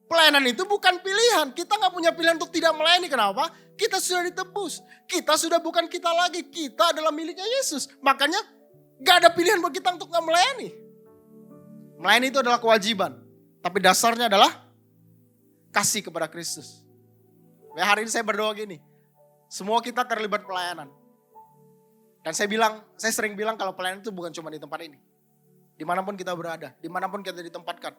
Pelayanan itu bukan pilihan. Kita gak punya pilihan untuk tidak melayani. Kenapa? Kita sudah ditebus. Kita sudah bukan kita lagi. Kita adalah miliknya Yesus. Makanya gak ada pilihan buat kita untuk gak melayani. Melayani itu adalah kewajiban. Tapi dasarnya adalah kasih kepada Kristus. Ya, hari ini saya berdoa gini. Semua kita terlibat pelayanan. Dan saya sering bilang kalau pelayanan itu bukan cuma di tempat ini. Dimanapun kita berada, dimanapun kita ditempatkan.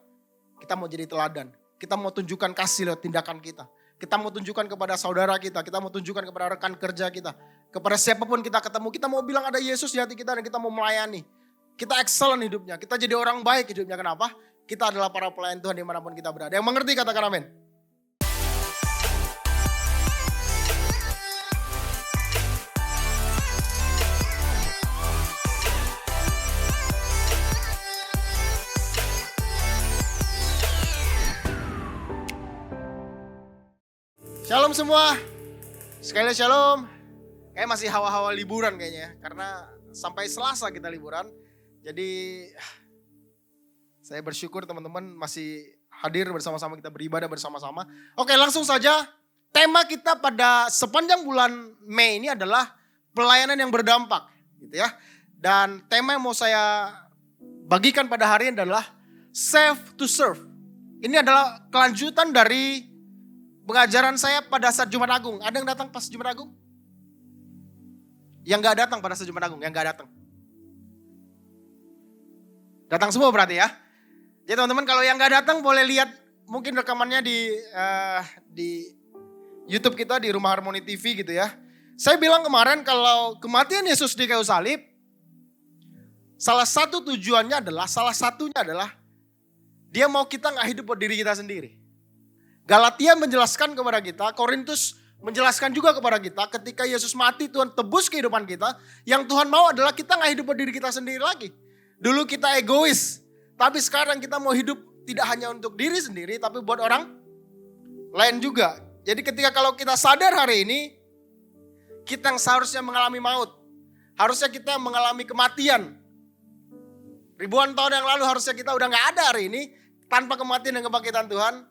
Kita mau jadi teladan. Kita mau tunjukkan kasih lewat tindakan kita. Kita mau tunjukkan kepada saudara kita. Kita mau tunjukkan kepada rekan kerja kita. Kepada siapapun kita ketemu. Kita mau bilang ada Yesus di hati kita dan kita mau melayani. Kita excellent hidupnya. Kita jadi orang baik hidupnya. Kenapa? Kita adalah para pelayan Tuhan dimanapun kita berada. Yang mengerti katakan amin. Shalom semua. Sekali shalom. Kayak masih hawa-hawa liburan kayaknya. Karena sampai Selasa kita liburan. Jadi saya bersyukur teman-teman masih hadir bersama-sama, kita beribadah bersama-sama. Oke, langsung saja. Tema kita pada sepanjang bulan Mei ini adalah pelayanan yang berdampak, gitu ya. Dan tema yang mau saya bagikan pada hari ini adalah Save to Serve. Ini adalah kelanjutan dari pengajaran saya pada saat Jumat Agung. Ada yang datang pas Jumat Agung? Yang gak datang pada saat Jumat Agung, yang gak datang. Datang semua berarti ya. Jadi teman-teman kalau yang gak datang boleh lihat mungkin rekamannya di YouTube kita, di Rumah Harmoni TV gitu ya. Saya bilang kemarin kalau kematian Yesus di kayu salib, salah satunya adalah dia mau kita gak hidup buat diri kita sendiri. Galatia menjelaskan kepada kita, Korintus menjelaskan juga kepada kita, ketika Yesus mati Tuhan tebus kehidupan kita, yang Tuhan mau adalah kita gak hidup buat diri kita sendiri lagi. Dulu kita egois, tapi sekarang kita mau hidup tidak hanya untuk diri sendiri, tapi buat orang lain juga. Jadi ketika kalau kita sadar hari ini, kita yang seharusnya mengalami maut, harusnya kita mengalami kematian. Ribuan tahun yang lalu harusnya kita udah gak ada hari ini, tanpa kematian dan kebangkitan Tuhan.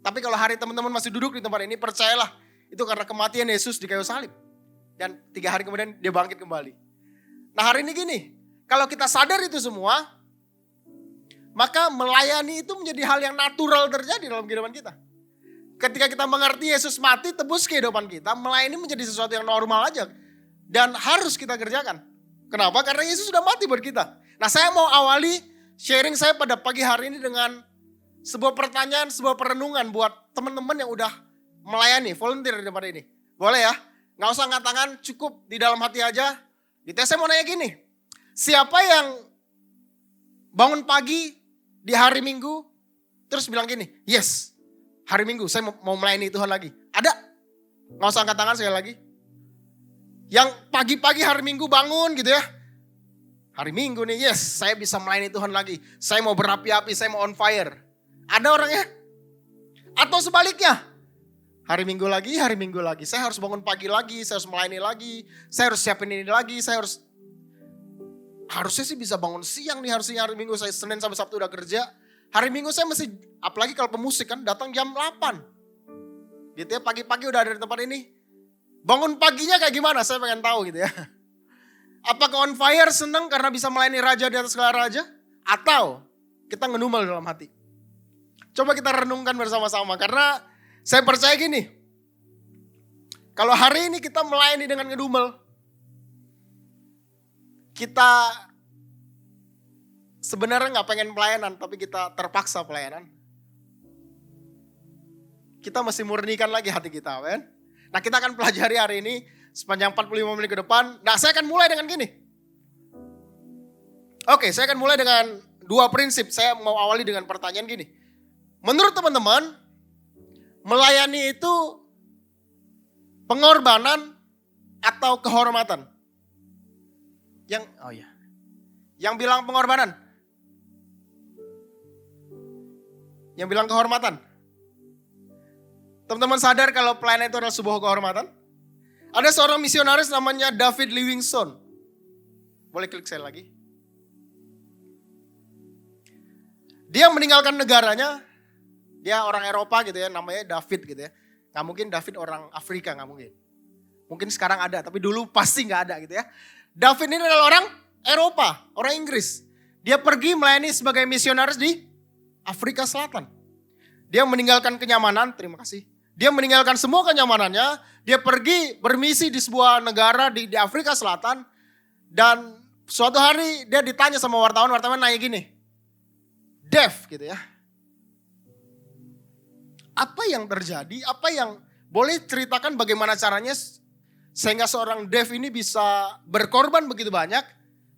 Tapi kalau hari teman-teman masih duduk di tempat ini, percayalah itu karena kematian Yesus di kayu salib. Dan 3 hari kemudian dia bangkit kembali. Nah hari ini gini, kalau kita sadar itu semua, maka melayani itu menjadi hal yang natural terjadi dalam kehidupan kita. Ketika kita mengerti Yesus mati, tebus kehidupan kita, melayani menjadi sesuatu yang normal aja. Dan harus kita kerjakan. Kenapa? Karena Yesus sudah mati buat kita. Nah saya mau awali sharing saya pada pagi hari ini dengan sebuah pertanyaan, sebuah perenungan buat teman-teman yang udah melayani, volunteer di tempat ini. Boleh ya? Gak usah angkat tangan, cukup di dalam hati aja. Gitu ya, saya mau nanya gini. Siapa yang bangun pagi di hari Minggu, terus bilang gini, yes, hari Minggu saya mau melayani Tuhan lagi. Ada? Gak usah angkat tangan sekali lagi. Yang pagi-pagi hari Minggu bangun gitu ya. Hari Minggu nih, yes, saya bisa melayani Tuhan lagi. Saya mau berapi-api, saya mau on fire. Ada orangnya? Atau sebaliknya? Hari Minggu lagi. Saya harus bangun pagi lagi, saya harus melayani lagi. Saya harus siapin ini lagi, harusnya sih bisa bangun siang nih harusnya hari Minggu. Saya Senin sampai Sabtu udah kerja. Hari Minggu saya mesti, apalagi kalau pemusik kan datang jam 8. Gitu ya, pagi-pagi udah ada di tempat ini. Bangun paginya kayak gimana? Saya pengen tahu gitu ya. Apakah on fire senang karena bisa melayani raja di atas segala raja? Atau kita ngedumel dalam hati? Coba kita renungkan bersama-sama karena saya percaya gini. Kalau hari ini kita melayani dengan ngedumel, kita sebenarnya gak pengen pelayanan tapi kita terpaksa pelayanan. Kita mesti murnikan lagi hati kita, kan? Nah kita akan pelajari hari ini sepanjang 45 menit ke depan. Nah saya akan mulai dengan gini. Oke, saya akan mulai dengan 2 prinsip. Saya mau awali dengan pertanyaan gini. Menurut teman-teman, melayani itu pengorbanan atau kehormatan? Yang bilang pengorbanan? Yang bilang kehormatan? Teman-teman sadar kalau pelayanan itu adalah sebuah kehormatan? Ada seorang misionaris namanya David Livingstone. Boleh klik saya lagi. Dia meninggalkan negaranya. Dia orang Eropa gitu ya, namanya David gitu ya. Gak mungkin David orang Afrika, gak mungkin. Mungkin sekarang ada, tapi dulu pasti gak ada gitu ya. David ini adalah orang Eropa, orang Inggris. Dia pergi melayani sebagai misionaris di Afrika Selatan. Dia meninggalkan kenyamanan, terima kasih. Dia meninggalkan semua kenyamanannya. Dia pergi bermisi di sebuah negara di Afrika Selatan. Dan suatu hari dia ditanya sama wartawan nanya gini. Dev gitu ya. Apa yang terjadi, apa yang boleh ceritakan bagaimana caranya sehingga seorang Dev ini bisa berkorban begitu banyak,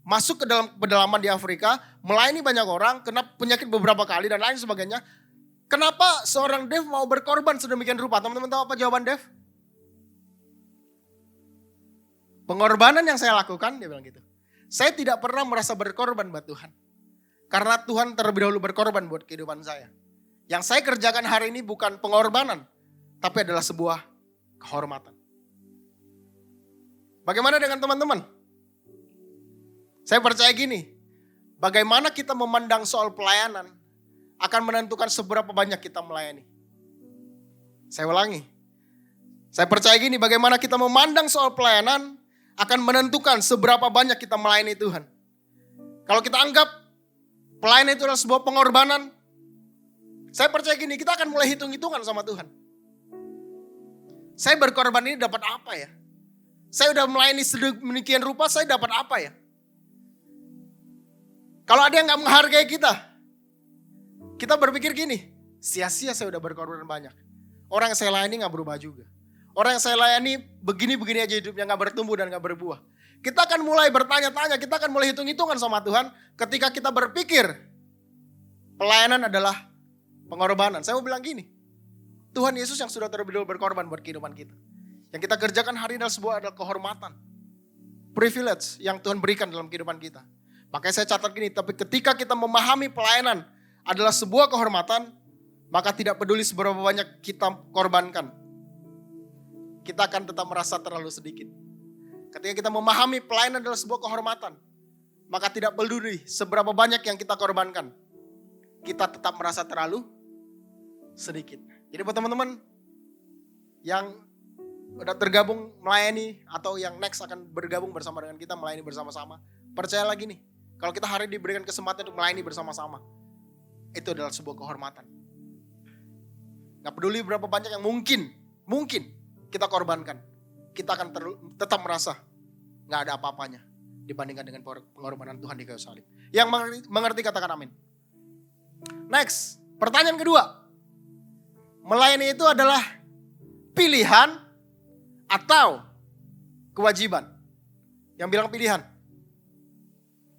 masuk ke dalam pedalaman di Afrika, melayani banyak orang, kena penyakit beberapa kali dan lain sebagainya. Kenapa seorang Dev mau berkorban sedemikian rupa? Teman-teman tahu apa jawaban Dev? Pengorbanan yang saya lakukan, dia bilang gitu. Saya tidak pernah merasa berkorban buat Tuhan. Karena Tuhan terlebih dahulu berkorban buat kehidupan saya. Yang saya kerjakan hari ini bukan pengorbanan, tapi adalah sebuah kehormatan. Bagaimana dengan teman-teman? Saya percaya gini, bagaimana kita memandang soal pelayanan akan menentukan seberapa banyak kita melayani. Saya ulangi, saya percaya gini, bagaimana kita memandang soal pelayanan akan menentukan seberapa banyak kita melayani Tuhan. Kalau kita anggap pelayanan itu adalah sebuah pengorbanan, saya percaya gini, kita akan mulai hitung-hitungan sama Tuhan. Saya berkorban ini dapat apa ya? Saya udah melayani sedemikian rupa, saya dapat apa ya? Kalau ada yang gak menghargai kita berpikir gini, sia-sia saya udah berkorban banyak. Orang yang saya layani gak berubah juga. Orang yang saya layani begini-begini aja hidupnya, gak bertumbuh dan gak berbuah. Kita akan mulai bertanya-tanya, kita akan mulai hitung-hitungan sama Tuhan ketika kita berpikir pelayanan adalah pengorbanan. Saya mau bilang gini, Tuhan Yesus yang sudah terlebih dahulu berkorban buat kehidupan kita. Yang kita kerjakan hari ini adalah kehormatan. Privilege yang Tuhan berikan dalam kehidupan kita. Makanya saya catat gini, tapi ketika kita memahami pelayanan adalah sebuah kehormatan, maka tidak peduli seberapa banyak kita korbankan. Kita akan tetap merasa terlalu sedikit. Ketika kita memahami pelayanan adalah sebuah kehormatan, maka tidak peduli seberapa banyak yang kita korbankan. Kita tetap merasa terlalu sedikit. Jadi buat teman-teman yang udah tergabung melayani atau yang next akan bergabung bersama dengan kita melayani bersama-sama, percaya lagi nih, kalau kita hari ini diberikan kesempatan untuk melayani bersama-sama, itu adalah sebuah kehormatan. Gak peduli berapa banyak yang mungkin kita korbankan, kita akan tetap merasa gak ada apa-apanya dibandingkan dengan pengorbanan Tuhan di kayu salib. Yang mengerti katakan amin. Next, pertanyaan kedua. Melayani itu adalah pilihan atau kewajiban? Yang bilang pilihan.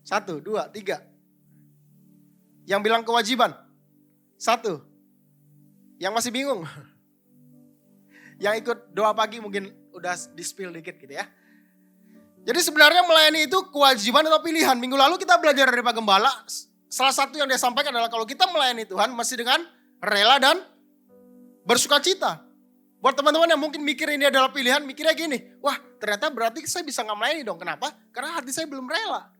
1, 2, 3. Yang bilang kewajiban. 1. Yang masih bingung. Yang ikut doa pagi mungkin udah di-spill dikit gitu ya. Jadi sebenarnya melayani itu kewajiban atau pilihan. Minggu lalu kita belajar dari Pak Gembala. Salah satu yang dia sampaikan adalah kalau kita melayani Tuhan mesti dengan rela dan bersuka cita. Buat teman-teman yang mungkin mikir ini adalah pilihan, mikirnya gini, wah ternyata berarti saya bisa gak melayani dong. Kenapa? Karena hati saya belum rela.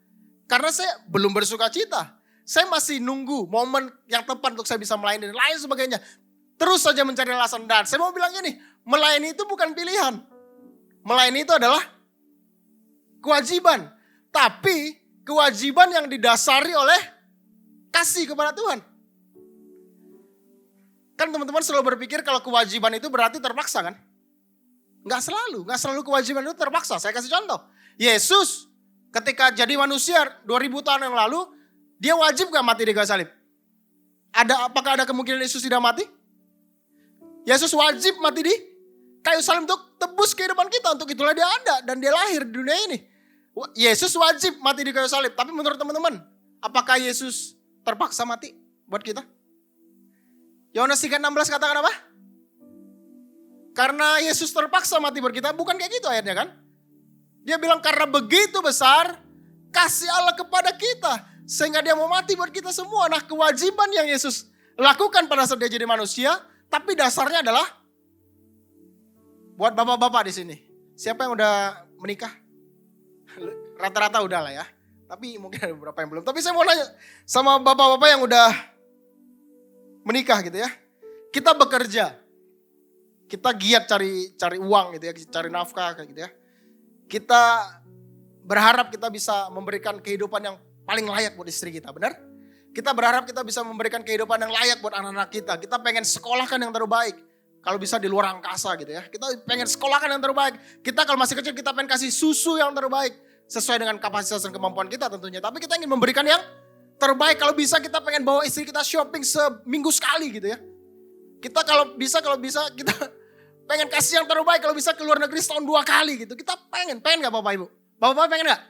Karena saya belum bersuka cita. Saya masih nunggu momen yang tepat untuk saya bisa melayani dan lain sebagainya. Terus saja mencari alasan. Dan saya mau bilang gini, melayani itu bukan pilihan. Melayani itu adalah kewajiban. Tapi kewajiban yang didasari oleh kasih kepada Tuhan. Kan teman-teman selalu berpikir kalau kewajiban itu berarti terpaksa kan? Gak selalu kewajiban itu terpaksa. Saya kasih contoh. Yesus ketika jadi manusia 2000 tahun yang lalu, dia wajib gak mati di kayu salib? Apakah ada kemungkinan Yesus tidak mati? Yesus wajib mati di kayu salib untuk tebus kehidupan kita. Untuk itulah dia ada dan dia lahir di dunia ini. Yesus wajib mati di kayu salib. Tapi menurut teman-teman, apakah Yesus terpaksa mati buat kita? Yohanes 3:16 katakan apa? Karena Yesus terpaksa mati buat kita. Bukan kayak gitu ayatnya kan? Dia bilang karena begitu besar kasih Allah kepada kita. Sehingga dia mau mati buat kita semua. Nah kewajiban yang Yesus lakukan pada saat dia jadi manusia. Tapi dasarnya adalah buat bapak-bapak di sini. Siapa yang udah menikah? Rata-rata udah lah ya. Tapi mungkin ada beberapa yang belum. Tapi saya mau nanya sama bapak-bapak yang udah menikah gitu ya. kita bekerja. Kita giat cari uang gitu ya, cari nafkah kayak gitu ya. Kita berharap kita bisa memberikan kehidupan yang paling layak buat istri kita, benar? Kita berharap kita bisa memberikan kehidupan yang layak buat anak-anak kita. Kita pengen sekolahkan yang terbaik. Kalau bisa di luar angkasa gitu ya. Kita pengen sekolahkan yang terbaik. Kita kalau masih kecil kita pengen kasih susu yang terbaik. Sesuai dengan kapasitas dan kemampuan kita tentunya. Tapi kita ingin memberikan yang terbaik. Kalau bisa kita pengen bawa istri kita shopping seminggu sekali gitu ya. Kita kalau bisa kita pengen kasih yang terbaik. Kalau bisa ke luar negeri setahun 2 kali gitu. Kita pengen gak Bapak Ibu? Bapak-Bapak pengen gak?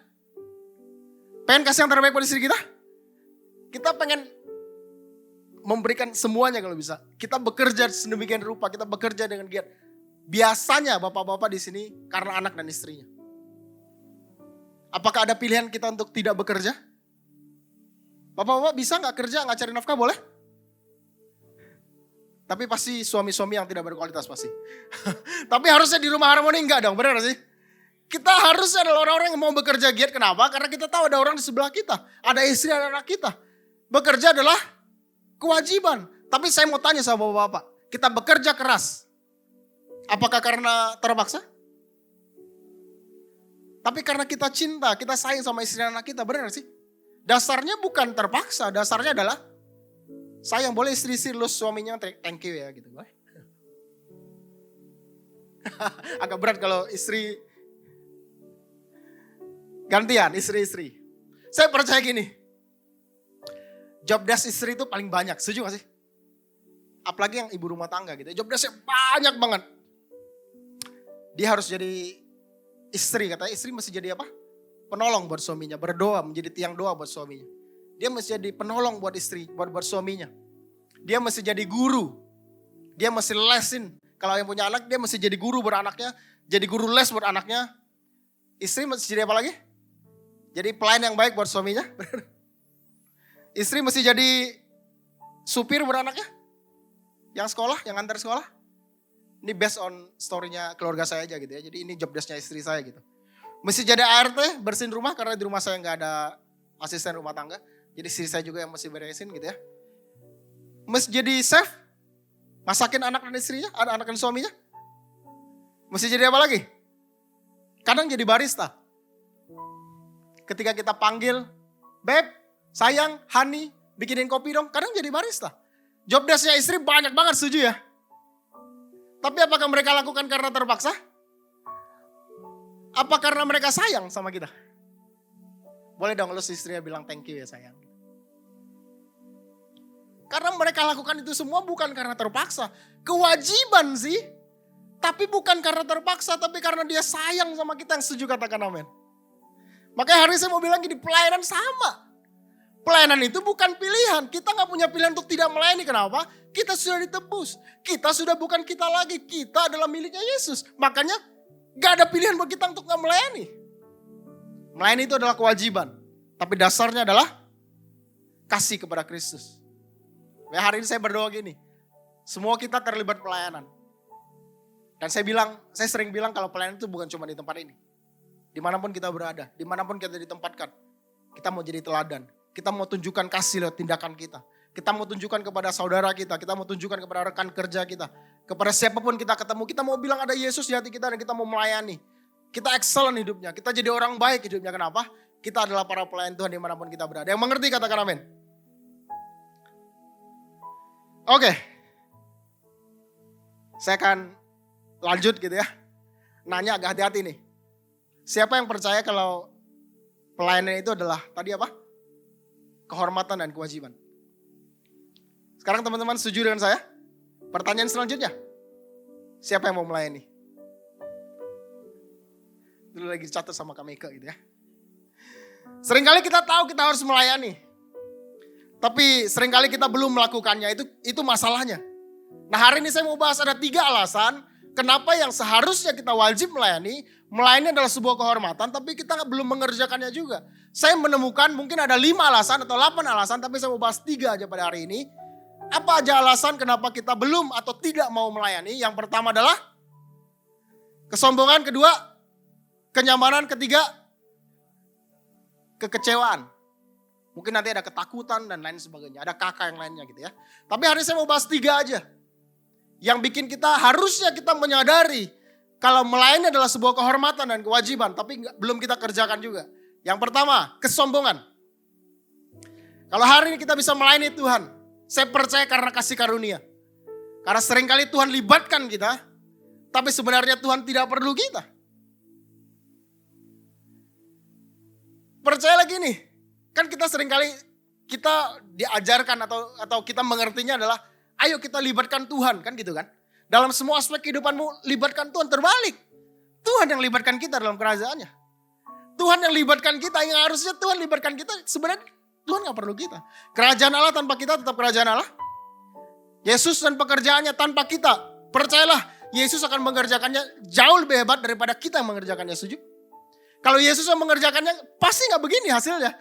Pengen kasih yang terbaik buat istri kita? Kita pengen memberikan semuanya kalau bisa. Kita bekerja sedemikian rupa, kita bekerja dengan giat. Biasanya bapak-bapak di sini karena anak dan istrinya. Apakah ada pilihan kita untuk tidak bekerja? Bapak-bapak bisa gak kerja, gak cari nafkah boleh? Tapi pasti suami-suami yang tidak berkualitas pasti. Tapi harusnya di Rumah Harmoni enggak dong, benar sih? Kita harusnya adalah orang-orang yang mau bekerja giat. Kenapa? Karena kita tahu ada orang di sebelah kita. Ada istri, ada anak kita. Bekerja adalah kewajiban. Tapi saya mau tanya sama bapak-bapak. Kita bekerja keras. Apakah karena terpaksa? Tapi karena kita cinta, kita sayang sama istri dan anak kita. Benar sih? Dasarnya bukan terpaksa. Dasarnya adalah sayang. Boleh istri-istri lulus suaminya thank you ya gitu. Agak berat kalau istri gantian, istri-istri. Saya percaya gini. Job desk istri itu paling banyak, setuju gak sih? Apalagi yang ibu rumah tangga gitu. Job desknya banyak banget. Dia harus jadi istri, katanya istri mesti jadi apa? Penolong buat suaminya, berdoa, menjadi tiang doa buat suaminya. Dia mesti jadi penolong buat istri, buat suaminya. Dia mesti jadi guru. Dia mesti lesin. Kalau yang punya anak, dia mesti jadi guru buat anaknya. Jadi guru les buat anaknya. Istri mesti jadi apa lagi? Jadi pelayan yang baik buat suaminya. Istri mesti jadi supir buat anaknya. Yang sekolah, yang antar sekolah. Ini based on story-nya keluarga saya aja gitu ya. Jadi ini job desk-nya istri saya gitu. Mesti jadi ART, bersihin rumah karena di rumah saya nggak ada asisten rumah tangga. Jadi istri saya juga yang mesti beresin gitu ya. Mesti jadi chef, masakin anak dan istrinya, anak dan suaminya. Mesti jadi apa lagi? Kadang jadi barista. Ketika kita panggil, Beb, sayang, honey, bikinin kopi dong. Kadang jadi barista. Job desk-nya istri banyak banget, setuju ya? Tapi apakah mereka lakukan karena terpaksa? Apa karena mereka sayang sama kita? Boleh dong lu istrinya bilang thank you ya sayang. Karena mereka lakukan itu semua bukan karena terpaksa. Kewajiban sih. Tapi bukan karena terpaksa, tapi karena dia sayang sama kita. Yang setuju katakan amin. Makanya hari ini saya mau bilang gini, pelayanan sama. Pelayanan itu bukan pilihan. Kita gak punya pilihan untuk tidak melayani. Kenapa? Kita sudah ditebus. Kita sudah bukan kita lagi. Kita adalah miliknya Yesus. Makanya gak ada pilihan buat kita untuk gak melayani. Melayani itu adalah kewajiban. Tapi dasarnya adalah kasih kepada Kristus. Ya, hari ini saya berdoa gini. Semua kita terlibat pelayanan. Dan saya sering bilang kalau pelayanan itu bukan cuma di tempat ini. Dimanapun kita berada, dimanapun kita ditempatkan. Kita mau jadi teladan. Kita mau tunjukkan kasih lewat tindakan kita. Kita mau tunjukkan kepada saudara kita. Kita mau tunjukkan kepada rekan kerja kita. Kepada siapapun kita ketemu. Kita mau bilang ada Yesus di hati kita dan kita mau melayani. Kita excellent hidupnya. Kita jadi orang baik hidupnya. Kenapa? Kita adalah para pelayan Tuhan dimanapun kita berada. Yang mengerti katakan amin. Oke. Saya akan lanjut gitu ya. Nanya agak hati-hati nih. Siapa yang percaya kalau pelayanan itu adalah tadi apa? Kehormatan dan kewajiban. Sekarang teman-teman setuju dengan saya? Pertanyaan selanjutnya. Siapa yang mau melayani? Dulu lagi catat sama Kameka gitu ya. Seringkali kita tahu kita harus melayani. Tapi seringkali kita belum melakukannya, itu masalahnya. Nah hari ini saya mau bahas ada 3 alasan kenapa yang seharusnya kita wajib melayani. Melayani adalah sebuah kehormatan tapi kita belum mengerjakannya juga. Saya menemukan mungkin ada 5 alasan atau 8 alasan tapi saya mau bahas 3 aja pada hari ini. Apa aja alasan kenapa kita belum atau tidak mau melayani? Yang pertama adalah kesombongan, kedua kenyamanan, ketiga kekecewaan. Mungkin nanti ada ketakutan dan lain sebagainya. Ada kakak yang lainnya gitu ya. Tapi hari ini saya mau bahas 3 aja. yang bikin kita harusnya kita menyadari kalau melayani adalah sebuah kehormatan dan kewajiban, tapi belum kita kerjakan juga. Yang pertama, kesombongan. Kalau hari ini kita bisa melayani Tuhan, saya percaya karena kasih karunia. Karena seringkali Tuhan libatkan kita, tapi sebenarnya Tuhan tidak perlu kita. Percaya lagi nih, kan kita seringkali kita diajarkan atau kita mengertinya adalah, ayo kita libatkan Tuhan, kan gitu kan. Dalam semua aspek kehidupanmu, libatkan Tuhan. Terbalik, Tuhan yang libatkan kita dalam kerajaannya. Tuhan yang libatkan kita, yang harusnya Tuhan libatkan kita, sebenarnya Tuhan gak perlu kita. Kerajaan Allah tanpa kita tetap kerajaan Allah. Yesus dan pekerjaannya tanpa kita, percayalah Yesus akan mengerjakannya jauh lebih hebat daripada kita yang mengerjakannya, setuju? Kalau Yesus yang mengerjakannya, pasti gak begini hasilnya.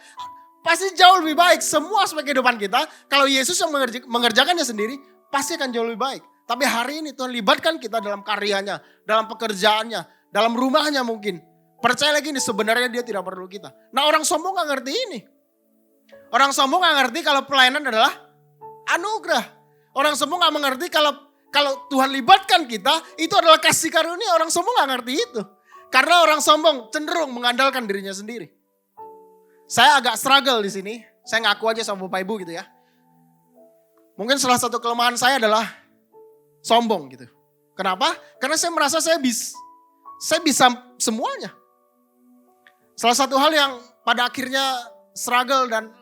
Pasti jauh lebih baik. Semua aspek kehidupan kita, kalau Yesus yang mengerjakannya sendiri, pasti akan jauh lebih baik. Tapi hari ini Tuhan libatkan kita dalam karyanya, dalam pekerjaannya, dalam rumahnya mungkin. Percaya lagi ini sebenarnya dia tidak perlu kita. Nah orang sombong gak ngerti ini. Orang sombong gak ngerti kalau pelayanan adalah anugerah. Orang sombong gak mengerti kalau Tuhan libatkan kita, itu adalah kasih karunia. Orang sombong gak ngerti itu. Karena orang sombong cenderung mengandalkan dirinya sendiri. Saya agak struggle di sini. Saya ngaku aja sama Bapak Ibu gitu ya. Mungkin salah satu kelemahan saya adalah sombong gitu. Kenapa? Karena saya merasa saya bisa semuanya. Salah satu hal yang pada akhirnya struggle dan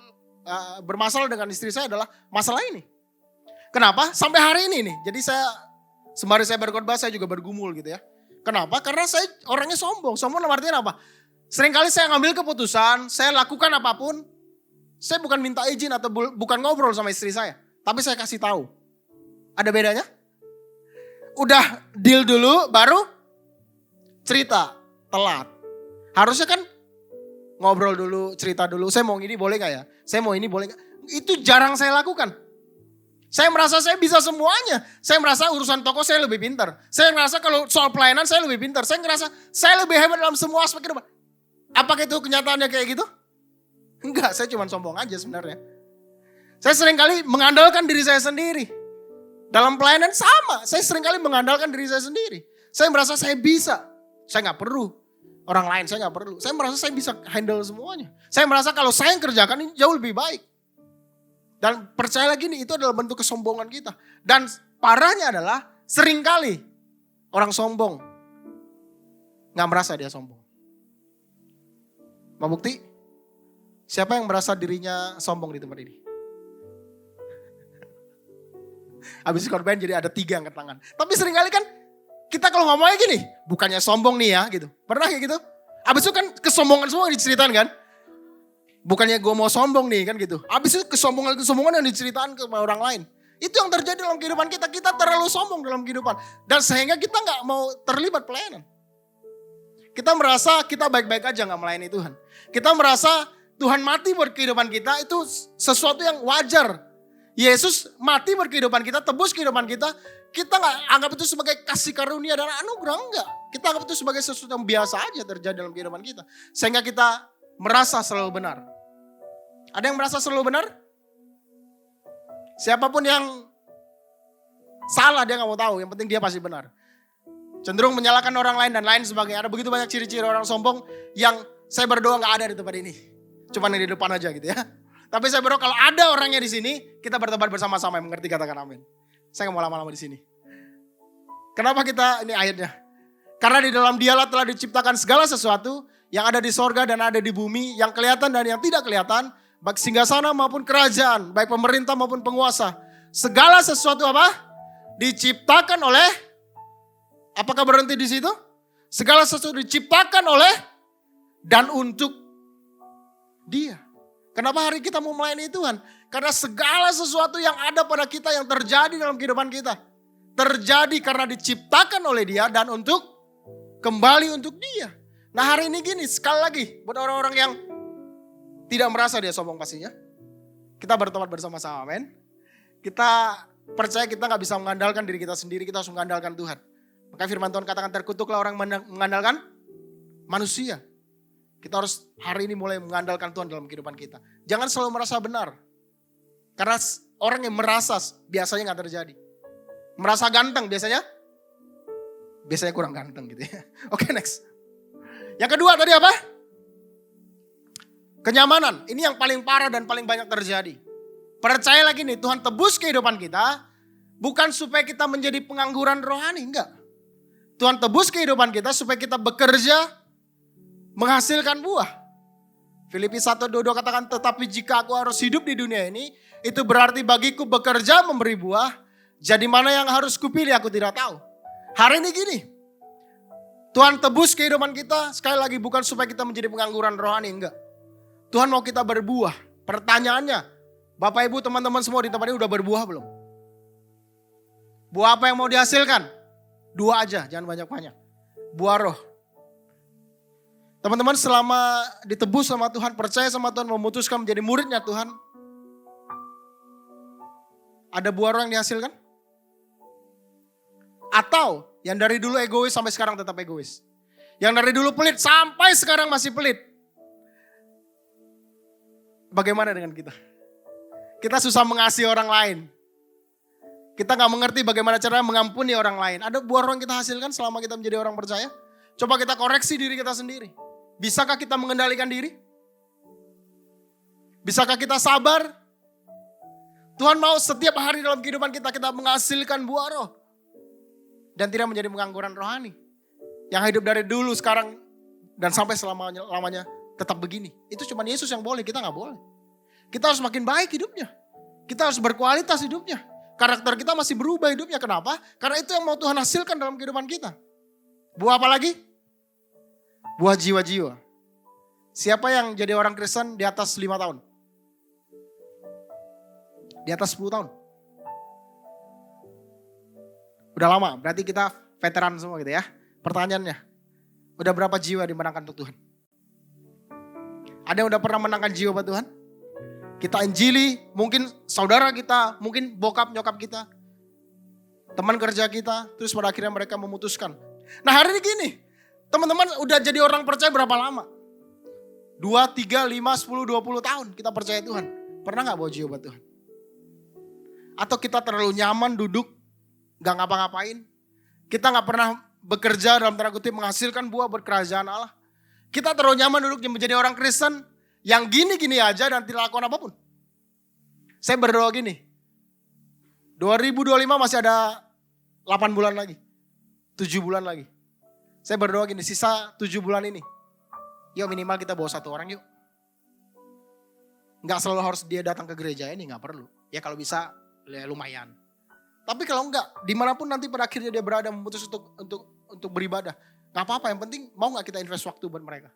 bermasalah dengan istri saya adalah masalah ini. Kenapa? Sampai hari ini nih. Jadi sembari saya berkhotbah saya juga bergumul gitu ya. Kenapa? Karena saya orangnya sombong. Sombong dalam artian apa? Seringkali saya ngambil keputusan, saya lakukan apapun. Saya bukan minta izin atau bukan ngobrol sama istri saya. Tapi saya kasih tahu. Ada bedanya? Udah deal dulu baru cerita, telat. Harusnya kan ngobrol dulu, cerita dulu. Saya mau ini boleh gak ya? Saya mau ini boleh gak? Itu jarang saya lakukan. Saya merasa saya bisa semuanya. Saya merasa urusan toko saya lebih pintar. Saya merasa kalau soal pelayanan saya lebih pintar. Saya merasa saya lebih hebat dalam semua aspek kehidupan. Apakah itu kenyataannya kayak gitu? Enggak, saya cuma sombong aja sebenarnya. Saya seringkali mengandalkan diri saya sendiri. Dalam pelayanan sama, saya seringkali mengandalkan diri saya sendiri. Saya merasa saya bisa, saya gak perlu orang lain, saya gak perlu. Saya merasa saya bisa handle semuanya. Saya merasa kalau saya yang kerjakan ini jauh lebih baik. Dan percaya lagi nih, itu adalah bentuk kesombongan kita. Dan parahnya adalah seringkali orang sombong gak merasa dia sombong. Mau bukti? Siapa yang merasa dirinya sombong di tempat ini? Habis korban jadi ada 3 angkat tangan. Tapi seringkali kan kita kalau ngomongnya gini, bukannya sombong nih ya gitu. Pernah kayak gitu? Habis itu kan kesombongan semua yang diceritain kan. Bukannya gue mau sombong nih kan gitu. Habis itu kesombongan yang diceritain ke orang lain. Itu yang terjadi dalam kehidupan kita. Kita terlalu sombong dalam kehidupan. Dan sehingga kita gak mau terlibat pelayanan. Kita merasa kita baik-baik aja gak melayani Tuhan. Kita merasa Tuhan mati buat kehidupan kita itu sesuatu yang wajar. Yesus mati buat kehidupan kita, tebus kehidupan kita. Kita gak anggap itu sebagai kasih karunia dan anugerah, enggak. Kita anggap itu sebagai sesuatu yang biasa aja terjadi dalam kehidupan kita. Sehingga kita merasa selalu benar. Ada yang merasa selalu benar? Siapapun yang salah dia gak mau tahu, yang penting dia pasti benar. Cenderung menyalahkan orang lain dan lain sebagainya. Ada begitu banyak ciri-ciri orang sombong yang saya berdoa gak ada di tempat ini. Cuma yang di depan aja gitu ya. Tapi saya berdoa kalau ada orangnya di sini, kita bertobat bersama-sama yang mengerti, katakan amin. Saya gak mau lama-lama di sini. Kenapa kita, ini ayatnya. Karena di dalam dialah telah diciptakan segala sesuatu yang ada di sorga dan ada di bumi, yang kelihatan dan yang tidak kelihatan, baik singgasana maupun kerajaan, baik pemerintah maupun penguasa. Segala sesuatu apa? Diciptakan oleh, apakah berhenti di situ? Segala sesuatu diciptakan oleh dan untuk Dia. Kenapa hari kita mau melayani Tuhan? Karena segala sesuatu yang ada pada kita yang terjadi dalam kehidupan kita. Terjadi karena diciptakan oleh Dia dan untuk kembali untuk Dia. Nah hari ini gini, sekali lagi buat orang-orang yang tidak merasa dia sombong pastinya. Kita bertobat bersama-sama, amin. Kita percaya kita gak bisa mengandalkan diri kita sendiri, kita harus mengandalkan Tuhan. Maka firman Tuhan katakan terkutuklah orang mengandalkan manusia. Kita harus hari ini mulai mengandalkan Tuhan dalam kehidupan kita. Jangan selalu merasa benar. Karena orang yang merasa biasanya gak terjadi. Merasa ganteng biasanya? Biasanya kurang ganteng gitu ya. Oke, next. Yang kedua tadi apa? Kenyamanan. Ini yang paling parah dan paling banyak terjadi. Percaya lagi nih, Tuhan tebus kehidupan kita bukan supaya kita menjadi pengangguran rohani, enggak. Tuhan tebus kehidupan kita supaya kita bekerja menghasilkan buah. Filipi 1:22 katakan, tetapi jika aku harus hidup di dunia ini, itu berarti bagiku bekerja memberi buah. Jadi mana yang harus kupilih aku tidak tahu. Hari ini gini, Tuhan tebus kehidupan kita sekali lagi bukan supaya kita menjadi pengangguran rohani, enggak. Tuhan mau kita berbuah. Pertanyaannya, Bapak Ibu teman-teman semua di tempat ini udah berbuah belum? Buah apa yang mau dihasilkan? 2 aja, jangan banyak-banyak. Buah roh. Teman-teman selama ditebus sama Tuhan, percaya sama Tuhan, memutuskan menjadi muridnya Tuhan. Ada buah roh yang dihasilkan? Atau yang dari dulu egois sampai sekarang tetap egois. Yang dari dulu pelit sampai sekarang masih pelit. Bagaimana dengan kita? Kita susah mengasihi orang lain. Kita gak mengerti bagaimana cara mengampuni orang lain. Ada buah roh yang kita hasilkan selama kita menjadi orang percaya? Coba kita koreksi diri kita sendiri. Bisakah kita mengendalikan diri? Bisakah kita sabar? Tuhan mau setiap hari dalam kehidupan kita menghasilkan buah roh. Dan tidak menjadi pengangguran rohani. Yang hidup dari dulu, sekarang, dan sampai selamanya tetap begini. Itu cuma Yesus yang boleh, kita gak boleh. Kita harus makin baik hidupnya. Kita harus berkualitas hidupnya. Karakter kita masih berubah hidupnya. Kenapa? Karena itu yang mau Tuhan hasilkan dalam kehidupan kita. Buah apa lagi? Buah jiwa-jiwa. Siapa yang jadi orang Kristen di atas 5 tahun? Di atas 10 tahun? Udah lama, berarti kita veteran semua gitu ya. Pertanyaannya, udah berapa jiwa dimenangkan untuk Tuhan? Ada yang udah pernah menangkan jiwa buat Tuhan? Kita injili, mungkin saudara kita, mungkin bokap nyokap kita, teman kerja kita, terus pada akhirnya mereka memutuskan. Nah hari ini gini, teman-teman udah jadi orang percaya berapa lama? 2, 3, 5, 10, 20 tahun kita percaya Tuhan. Pernah gak bawa jiwa buat Tuhan? Atau kita terlalu nyaman duduk, gak ngapa-ngapain. Kita gak pernah bekerja dalam tanda kutip menghasilkan buah berkerajaan Allah. Kita terlalu nyaman duduk menjadi orang Kristen yang gini-gini aja dan tidak lakukan apapun. Saya berdoa gini, 2025 masih ada 8 bulan lagi, 7 bulan lagi. Saya berdoa gini, sisa 7 bulan ini, yuk minimal kita bawa 1 orang yuk. Gak selalu harus dia datang ke gereja ini, gak perlu. Ya kalau bisa ya lumayan. Tapi kalau enggak, dimanapun nanti pada akhirnya dia berada memutus untuk beribadah. Gak apa-apa, yang penting mau gak kita invest waktu buat mereka.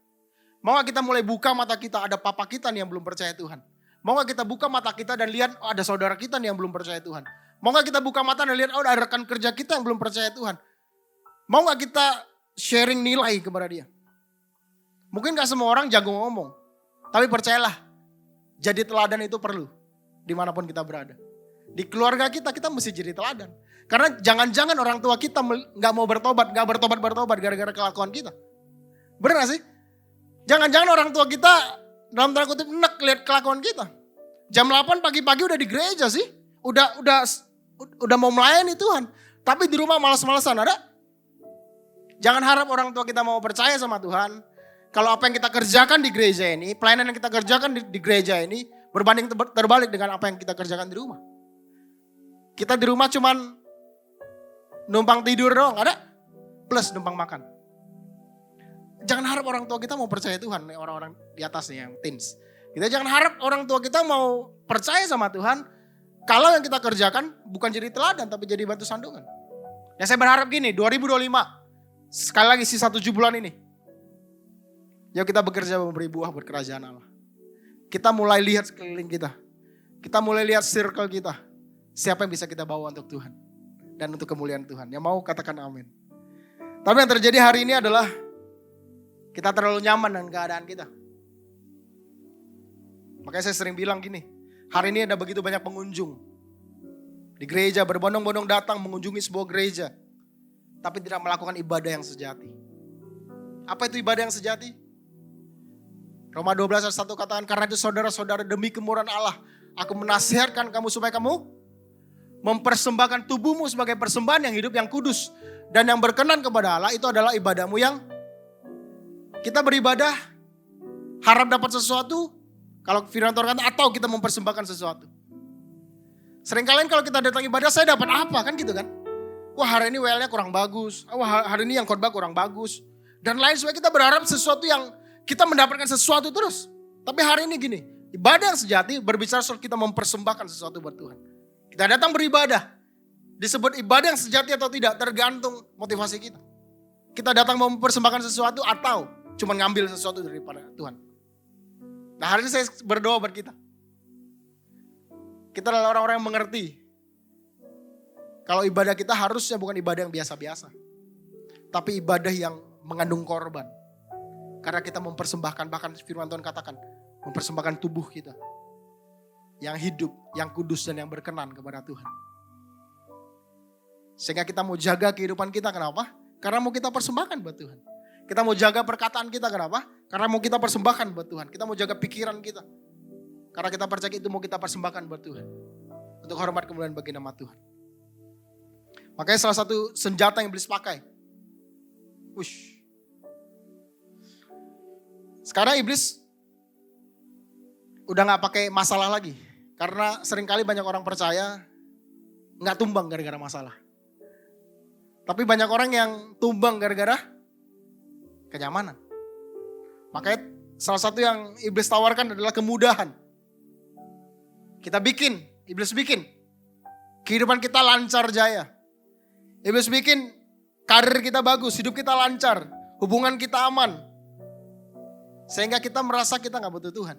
Mau gak kita mulai buka mata kita, ada papa kita nih yang belum percaya Tuhan. Mau gak kita buka mata kita dan lihat oh, ada saudara kita nih yang belum percaya Tuhan. Mau gak kita buka mata dan lihat oh, ada rekan kerja kita yang belum percaya Tuhan. Mau gak kita sharing nilai kepada dia. Mungkin gak semua orang jago ngomong. Tapi percayalah, jadi teladan itu perlu. Dimanapun kita berada. Di keluarga kita mesti jadi teladan. Karena jangan-jangan orang tua kita gak mau bertobat, gak bertobat gara-gara kelakuan kita. Benar gak sih? Jangan-jangan orang tua kita dalam tanda kutip enek lihat kelakuan kita. Jam 8 pagi-pagi udah di gereja sih. Udah mau melayani Tuhan. Tapi di rumah malas-malasan ada? Jangan harap orang tua kita mau percaya sama Tuhan. Kalau apa yang kita kerjakan di gereja ini, pelayanan yang kita kerjakan di gereja ini berbanding terbalik dengan apa yang kita kerjakan di rumah. Kita di rumah cuman numpang tidur doang, ada? Plus numpang makan. Jangan harap orang tua kita mau percaya Tuhan, orang-orang di atas nih yang teens. Kita jangan harap orang tua kita mau percaya sama Tuhan, kalau yang kita kerjakan bukan jadi teladan tapi jadi batu sandungan. Ya saya berharap gini, 2025, sekali lagi sisa 7 bulan ini. Yuk kita bekerja memberi buah berkerajaan Allah. Kita mulai lihat sekeliling kita. Kita mulai lihat circle kita. Siapa yang bisa kita bawa untuk Tuhan. Dan untuk kemuliaan Tuhan. Yang mau katakan amin. Tapi yang terjadi hari ini adalah kita terlalu nyaman dengan keadaan kita. Makanya saya sering bilang gini. Hari ini ada begitu banyak pengunjung. Di gereja berbondong-bondong datang mengunjungi sebuah gereja. Tapi tidak melakukan ibadah yang sejati. Apa itu ibadah yang sejati? Roma 12 ayat 1 katakan, karena itu saudara-saudara demi kemurahan Allah, aku menasihatkan kamu supaya kamu mempersembahkan tubuhmu sebagai persembahan yang hidup, yang kudus, dan yang berkenan kepada Allah, itu adalah ibadahmu yang kita beribadah, harap dapat sesuatu, kalau firman Tuhan kata, atau kita mempersembahkan sesuatu. Seringkali kalau kita datang ibadah, saya dapat apa kan gitu kan. Wah hari ini WL-nya kurang bagus, wah hari ini yang khotbah kurang bagus. Dan lain sebagainya, kita berharap sesuatu yang kita mendapatkan sesuatu terus. Tapi hari ini gini, ibadah yang sejati berbicara soal kita mempersembahkan sesuatu buat Tuhan. Kita datang beribadah, disebut ibadah yang sejati atau tidak tergantung motivasi kita. Kita datang mempersembahkan sesuatu atau cuma ngambil sesuatu daripada Tuhan. Nah hari ini saya berdoa buat kita. Kita adalah orang-orang yang mengerti. Kalau ibadah kita harusnya bukan ibadah yang biasa-biasa. Tapi ibadah yang mengandung korban. Karena kita mempersembahkan, bahkan firman Tuhan katakan, mempersembahkan tubuh kita. Yang hidup, yang kudus dan yang berkenan kepada Tuhan. Sehingga kita mau jaga kehidupan kita, kenapa? Karena mau kita persembahkan buat Tuhan. Kita mau jaga perkataan kita, kenapa? Karena mau kita persembahkan buat Tuhan. Kita mau jaga pikiran kita. Karena kita percaya itu mau kita persembahkan buat Tuhan. Untuk hormat kemuliaan bagi nama Tuhan. Makanya salah satu senjata yang iblis pakai. Sekarang iblis udah gak pakai masalah lagi. Karena seringkali banyak orang percaya gak tumbang gara-gara masalah. Tapi banyak orang yang tumbang gara-gara kenyamanan. Makanya salah satu yang iblis tawarkan adalah kemudahan. Kita bikin, iblis bikin. Kehidupan kita lancar jaya. Iblis bikin karir kita bagus, hidup kita lancar, hubungan kita aman. Sehingga kita merasa kita gak butuh Tuhan.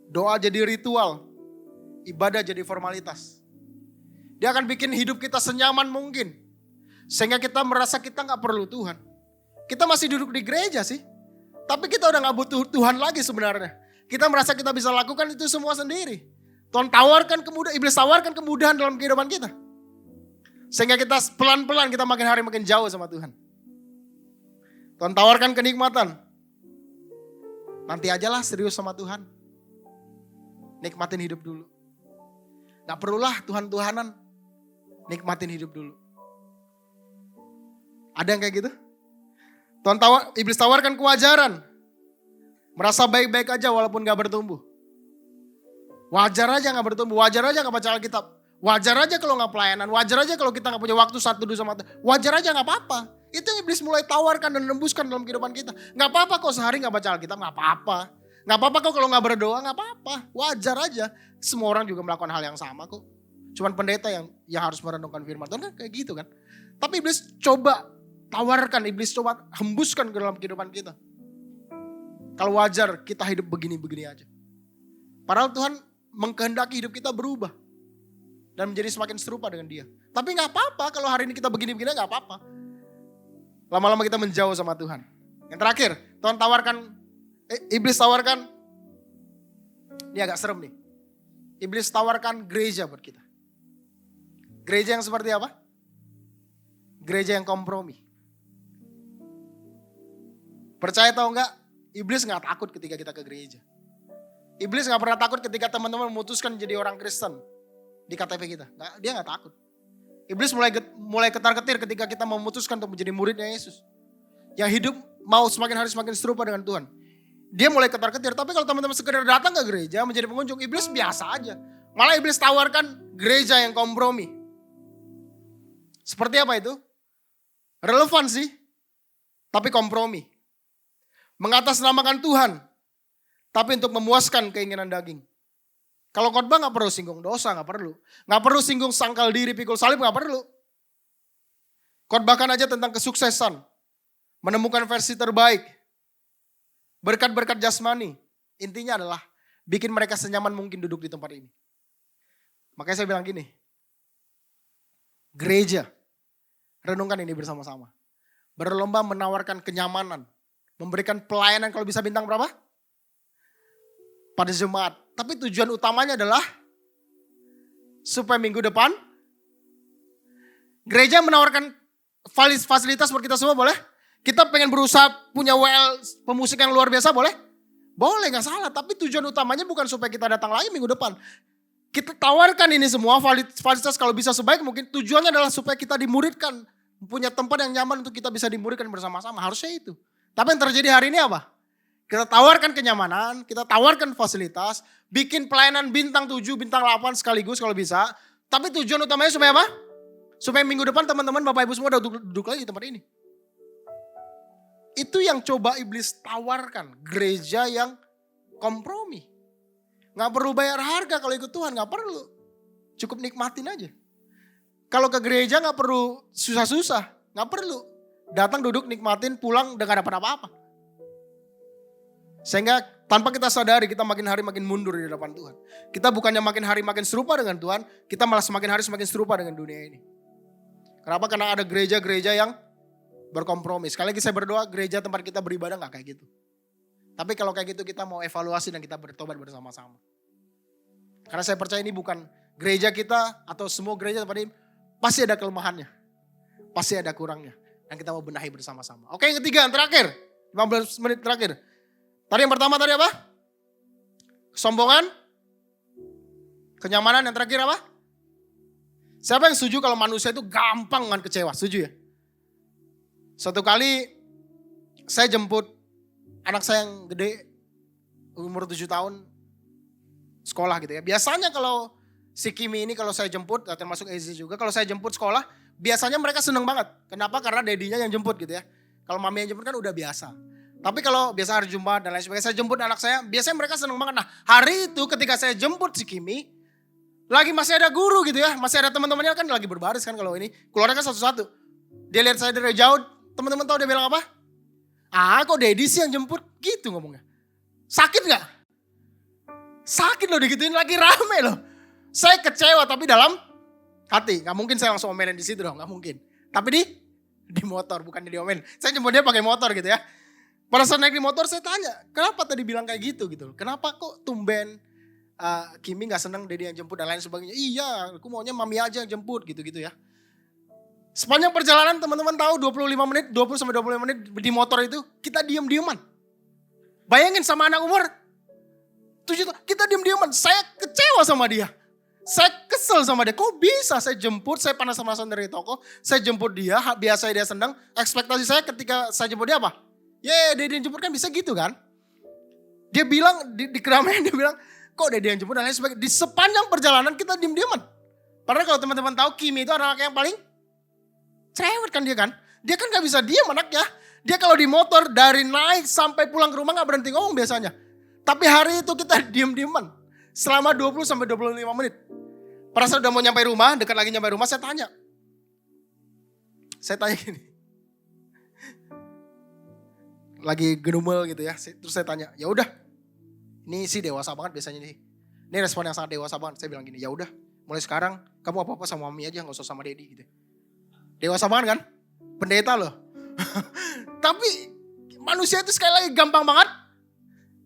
Doa jadi ritual, ibadah jadi formalitas. Dia akan bikin hidup kita senyaman mungkin. Sehingga kita merasa kita gak perlu Tuhan. Kita masih duduk di gereja sih. Tapi kita udah gak butuh Tuhan lagi sebenarnya. Kita merasa kita bisa lakukan itu semua sendiri. Tuhan tawarkan kemudahan, iblis tawarkan kemudahan dalam kehidupan kita. Sehingga kita pelan-pelan kita makin hari makin jauh sama Tuhan. Tuhan tawarkan kenikmatan. Nanti ajalah serius sama Tuhan. Nikmatin hidup dulu. Gak perlulah Tuhan-Tuhanan. Nikmatin hidup dulu. Ada yang kayak gitu? Iblis tawarkan kewajaran. Merasa baik-baik aja walaupun gak bertumbuh. Wajar aja gak bertumbuh. Wajar aja gak baca Alkitab. Wajar aja kalau gak pelayanan. Wajar aja kalau kita gak punya waktu saat teduh sama Tuhan. Wajar aja gak apa-apa. Itu yang iblis mulai tawarkan dan nembuskan dalam kehidupan kita. Gak apa-apa kok sehari gak baca Alkitab. Gak apa-apa. Gak apa-apa kok kalau gak berdoa. Gak apa-apa. Wajar aja. Semua orang juga melakukan hal yang sama kok. Cuman pendeta yang harus merenungkan firman Tuhan kan kayak gitu kan. Tapi iblis coba tawarkan. Iblis coba hembuskan ke dalam kehidupan kita. Kalau wajar kita hidup begini-begini aja. Padahal Tuhan mengkehendaki hidup kita berubah. Dan menjadi semakin serupa dengan dia. Tapi gak apa-apa kalau hari ini kita begini-begini gak apa-apa. Lama-lama kita menjauh sama Tuhan. Yang terakhir, Tuhan tawarkan, iblis tawarkan, ini agak serem nih. Iblis tawarkan gereja buat kita. Gereja yang seperti apa? Gereja yang kompromi. Percaya atau enggak, iblis gak takut ketika kita ke gereja. Iblis gak pernah takut ketika teman-teman memutuskan jadi orang Kristen. Di KTP kita, dia gak takut. Iblis mulai ketar-ketir ketika kita memutuskan untuk menjadi muridnya Yesus. Yang hidup mau semakin hari semakin serupa dengan Tuhan. Dia mulai ketar-ketir, tapi kalau teman-teman sekedar datang ke gereja menjadi pengunjung, iblis biasa aja. Malah iblis tawarkan gereja yang kompromi. Seperti apa itu? Relevan sih, tapi kompromi. Mengatasnamakan Tuhan, tapi untuk memuaskan keinginan daging. Kalau khotbah gak perlu singgung dosa, gak perlu. Gak perlu singgung sangkal diri, pikul salib, gak perlu. Khotbahkan aja tentang kesuksesan. Menemukan versi terbaik. Berkat-berkat jasmani. Intinya adalah bikin mereka senyaman mungkin duduk di tempat ini. Makanya saya bilang gini. Gereja, renungkan ini bersama-sama. Berlomba menawarkan kenyamanan. Memberikan pelayanan kalau bisa bintang berapa? Pada jemaat. Tapi tujuan utamanya adalah supaya minggu depan gereja menawarkan fasilitas buat kita semua, boleh? Kita pengen berusaha punya WL pemusik yang luar biasa, boleh? Boleh, gak salah. Tapi tujuan utamanya bukan supaya kita datang lagi minggu depan. Kita tawarkan ini semua, fasilitas kalau bisa sebaik mungkin, tujuannya adalah supaya kita dimuridkan. Punya tempat yang nyaman untuk kita bisa dimuridkan bersama-sama, harusnya itu. Tapi yang terjadi hari ini apa? Kita tawarkan kenyamanan, kita tawarkan fasilitas, bikin pelayanan bintang 7, bintang 8 sekaligus kalau bisa. Tapi tujuan utamanya supaya apa? Supaya minggu depan teman-teman Bapak Ibu semua udah duduk lagi di tempat ini. Itu yang coba iblis tawarkan, gereja yang kompromi. Gak perlu bayar harga kalau ikut Tuhan, gak perlu. Cukup nikmatin aja. Kalau ke gereja gak perlu susah-susah, gak perlu. Datang duduk nikmatin, pulang udah gak dapat apa-apa. Sehingga tanpa kita sadari kita makin hari makin mundur di hadapan Tuhan. Kita bukannya makin hari makin serupa dengan Tuhan, kita malah semakin hari semakin serupa dengan dunia ini. Kenapa? Karena ada gereja-gereja yang berkompromi. Sekali lagi saya berdoa gereja tempat kita beribadah gak kayak gitu. Tapi kalau kayak gitu kita mau evaluasi dan kita bertobat bersama-sama. Karena saya percaya ini bukan gereja kita atau semua gereja tempat ini pasti ada kelemahannya. Pasti ada kurangnya. Dan kita mau benahi bersama-sama. Oke, yang ketiga, yang terakhir. 15 menit terakhir. Tadi yang pertama tadi apa? Kesombongan. Kenyamanan. Yang terakhir apa? Siapa yang setuju kalau manusia itu gampang dengan kecewa? Setuju ya? Suatu kali saya jemput anak saya yang gede, umur 7 tahun, sekolah gitu ya. Biasanya kalau si Kimi ini kalau saya jemput, termasuk Ezi juga, kalau saya jemput sekolah, biasanya mereka seneng banget. Kenapa? Karena dedinya yang jemput gitu ya. Kalau mami yang jemput kan udah biasa. Tapi kalau biasa hari Jumat dan lain sebagainya, saya jemput anak saya, biasanya mereka seneng banget. Nah hari itu ketika saya jemput si Kimi, lagi masih ada guru gitu ya, masih ada teman-temannya kan lagi berbaris kan kalau ini. Keluarnya kan satu-satu. Dia lihat saya dari jauh, teman-teman tahu dia bilang apa? Ah kok Dedi sih yang jemput? Gitu ngomongnya. Sakit gak? Sakit loh digituin lagi rame loh. Saya kecewa tapi dalam hati. Gak mungkin saya langsung omelin di situ dong, gak mungkin. Tapi di motor, bukan di omelin. Saya jemput dia pakai motor gitu ya. Pada saat naik di motor saya tanya, kenapa tadi bilang kayak gitu gitu. Kenapa kok tumben Kimi gak seneng Dedi yang jemput dan lain sebagainya. Iya, aku maunya mami aja yang jemput gitu-gitu ya. Sepanjang perjalanan teman-teman tahu 25 menit, 20 sampai 25 menit di motor itu kita diem-dieman. Bayangin sama anak umur 7 tahun, kita diem-dieman. Saya kecewa sama dia. Saya kesel sama dia. Kok bisa saya jemput, saya panas-panasan dari toko. Saya jemput dia, biasanya dia senang. Ekspektasi saya ketika saya jemput dia apa? Dia yang jemput kan bisa gitu kan. Dia bilang di keramaian dia bilang, kok dia yang jemput dan lain sebagainya. Di sepanjang perjalanan kita diem-dieman. Padahal kalau teman-teman tahu Kimi itu anak yang paling cerewet kan dia kan. Dia kan gak bisa diam anaknya. Dia kalau di motor dari naik sampai pulang ke rumah gak berhenti ngomong biasanya. Tapi hari itu kita diem-dieman. Selama 20 sampai 25 menit. Pada saat udah mau nyampe rumah, dekat lagi nyampe rumah saya tanya. Saya tanya gini. Lagi genumel gitu ya. Terus saya tanya, ya udah. Ini sih dewasa banget biasanya nih. Ini respon yang sangat dewasa banget. Saya bilang gini, ya udah. Mulai sekarang kamu apa-apa sama mami aja, gak usah sama Dedi gitu. Dewasa banget kan? Pendeta loh. Tapi manusia itu sekali lagi gampang banget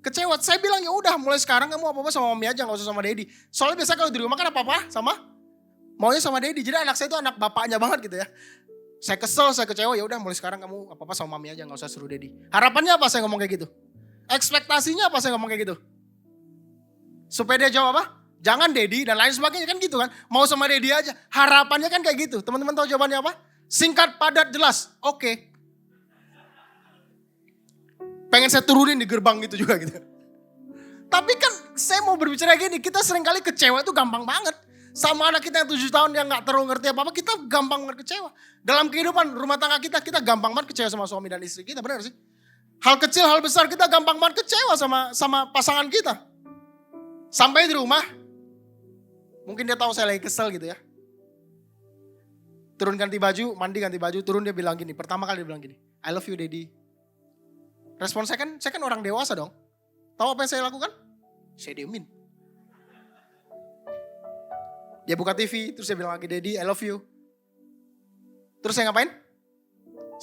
kecewa. Saya bilang ya udah mulai sekarang kamu apa-apa sama mami aja, gak usah sama Dedi. Soalnya biasa kalau di rumah kan apa-apa sama maunya sama Dedi. Jadi anak saya itu anak bapaknya banget gitu ya. Saya kesel, saya kecewa, ya udah mulai sekarang kamu apa-apa sama mami aja, gak usah suruh Dedi. Harapannya apa saya ngomong kayak gitu? Ekspektasinya apa saya ngomong kayak gitu? Supaya dia jawab apa? Jangan Dedi dan lain sebagainya kan gitu kan. Mau sama Dedi aja. Harapannya kan kayak gitu. Teman-teman tahu jawabannya apa? Singkat, padat, jelas. Oke. Pengen saya turunin di gerbang gitu juga gitu. Tapi kan saya mau berbicara gini. Kita seringkali kecewa itu gampang banget. Sama anak kita yang 7 tahun yang gak terlalu ngerti apa-apa. Kita gampang banget kecewa. Dalam kehidupan rumah tangga kita gampang banget kecewa sama suami dan istri kita. Benar sih? Hal kecil, hal besar kita gampang banget kecewa sama pasangan kita. Sampai di rumah. Mungkin dia tahu saya lagi kesel gitu ya. Turun ganti baju, mandi ganti baju, turun dia bilang gini. Pertama kali dia bilang gini, I love you Daddy. Respon saya kan orang dewasa dong. Tahu apa yang saya lakukan? Saya diemin. Dia buka TV, terus dia bilang lagi, Daddy I love you. Terus saya ngapain?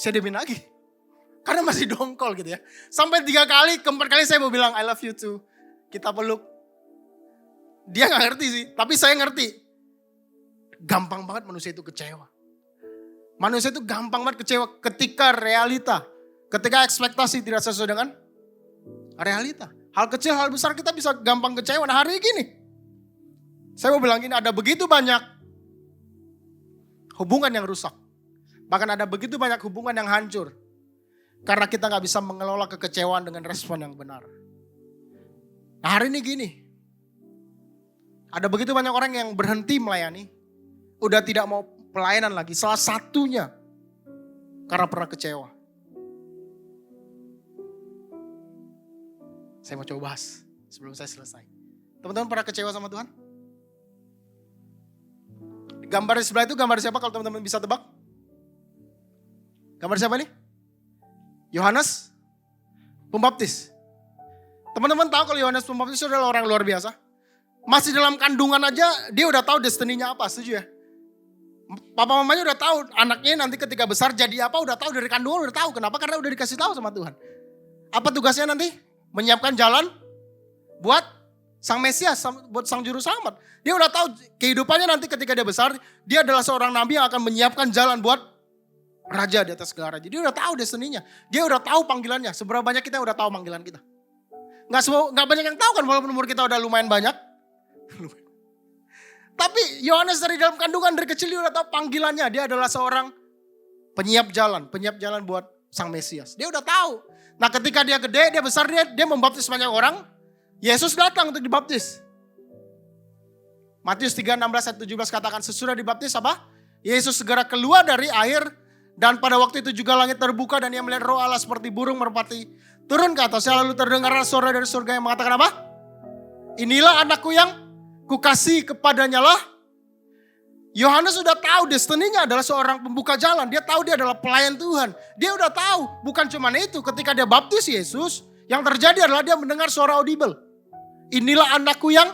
Saya diemin lagi. Karena masih dongkol gitu ya. Sampai 3 kali, keempat kali saya mau bilang I love you too. Kita peluk. Dia gak ngerti sih, tapi saya ngerti. Gampang banget manusia itu kecewa. Manusia itu gampang banget kecewa ketika realita. Ketika ekspektasi tidak sesuai dengan realita. Hal kecil, hal besar kita bisa gampang kecewa. Nah hari gini, Saya mau bilang gini, ada begitu banyak hubungan yang rusak. Bahkan ada begitu banyak hubungan yang hancur. Karena kita gak bisa mengelola kekecewaan dengan respon yang benar. Nah hari ini gini. Ada begitu banyak orang yang berhenti melayani. Udah tidak mau pelayanan lagi. Salah satunya karena pernah kecewa. Saya mau coba bahas sebelum saya selesai. Teman-teman pernah kecewa sama Tuhan? Gambar di sebelah itu gambar siapa kalau teman-teman bisa tebak? Gambar siapa nih? Yohanes Pembaptis. Teman-teman tahu kalau Yohanes Pembaptis itu adalah orang luar biasa. Masih dalam kandungan aja dia udah tahu destininya apa, setuju ya? Papa mamanya udah tahu anaknya nanti ketika besar jadi apa, udah tahu dari kandungan, udah tahu. Kenapa? Karena udah dikasih tahu sama Tuhan. Apa tugasnya nanti? Menyiapkan jalan buat sang Mesias, buat sang juru selamat. Dia udah tahu kehidupannya nanti ketika dia besar, dia adalah seorang nabi yang akan menyiapkan jalan buat raja di atas segala raja. Dia udah tahu destininya. Dia udah tahu panggilannya. Seberapa banyak kita udah tahu panggilan kita? Nggak banyak yang tahu kan, walaupun umur kita udah lumayan banyak. Tapi Yohanes dari dalam kandungan dari kecil dia udah tahu panggilannya. Dia adalah seorang penyiap jalan buat sang Mesias. Dia udah tahu. Nah ketika dia gede, dia besar, dia membaptis banyak orang. Yesus datang untuk dibaptis. Matius 3, 16, ayat 17 katakan sesudah dibaptis apa? Yesus segera keluar dari air. Dan pada waktu itu juga langit terbuka dan ia melihat roh Allah seperti burung merpati turun ke atasnya. Lalu terdengar suara dari surga yang mengatakan apa? Inilah anakku yang kukasihi, kepadanya lah. Yohanes sudah tahu destininya adalah seorang pembuka jalan. Dia tahu dia adalah pelayan Tuhan. Dia udah tahu. Bukan cuma itu. Ketika dia baptis Yesus, yang terjadi adalah dia mendengar suara audible. Inilah anakku yang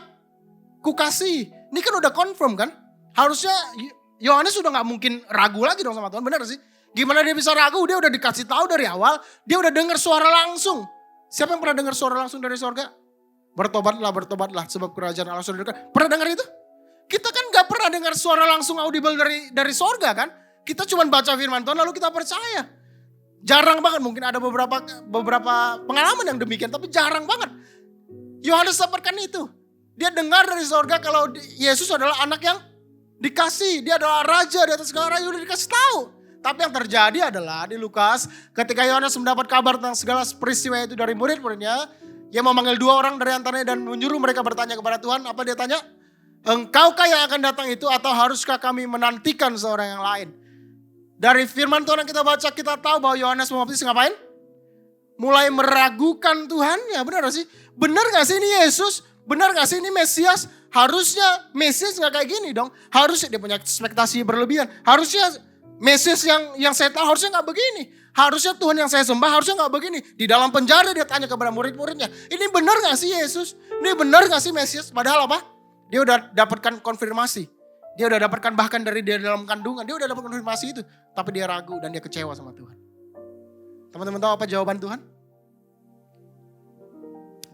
kukasihi. Ini kan udah confirm kan? Harusnya Yohanes sudah gak mungkin ragu lagi dong sama Tuhan. Benar sih? Gimana dia bisa ragu? Dia udah dikasih tahu dari awal. Dia udah dengar suara langsung. Siapa yang pernah dengar suara langsung dari surga? Bertobatlah sebab kerajaan Allah sudah dekat. Pernah dengar itu? Kita kan gak pernah dengar suara langsung audible dari sorga kan. Kita cuma baca firman Tuhan lalu kita percaya. Jarang banget, mungkin ada beberapa pengalaman yang demikian. Tapi jarang banget. Yohanes dapatkan itu. Dia dengar dari sorga kalau Yesus adalah anak yang dikasih. Dia adalah raja di atas segala raja, udah dikasih tahu. Tapi yang terjadi adalah di Lukas ketika Yohanes mendapat kabar tentang segala peristiwa itu dari murid-muridnya. Dia memanggil 2 orang dari antaranya dan menyuruh mereka bertanya kepada Tuhan. Apa dia tanya? Engkaukah yang akan datang itu atau haruskah kami menantikan seorang yang lain? Dari firman Tuhan yang kita baca kita tahu bahwa Yohanes Pembaptis ngapain? Mulai meragukan Tuhannya. Benar gak sih? Benar gak sih ini Yesus? Benar gak sih ini Mesias? Harusnya Mesias gak kayak gini dong. Harusnya dia punya ekspektasi berlebihan. Harusnya Mesias yang saya tahu harusnya gak begini. Harusnya Tuhan yang saya sembah harusnya gak begini. Di dalam penjara dia tanya kepada murid-muridnya. Ini benar gak sih Yesus? Ini benar gak sih Mesias? Padahal apa? Dia udah dapatkan konfirmasi. Dia udah dapatkan bahkan dari dia dalam kandungan. Dia udah dapat konfirmasi itu. Tapi dia ragu dan dia kecewa sama Tuhan. Teman-teman tahu apa jawaban Tuhan?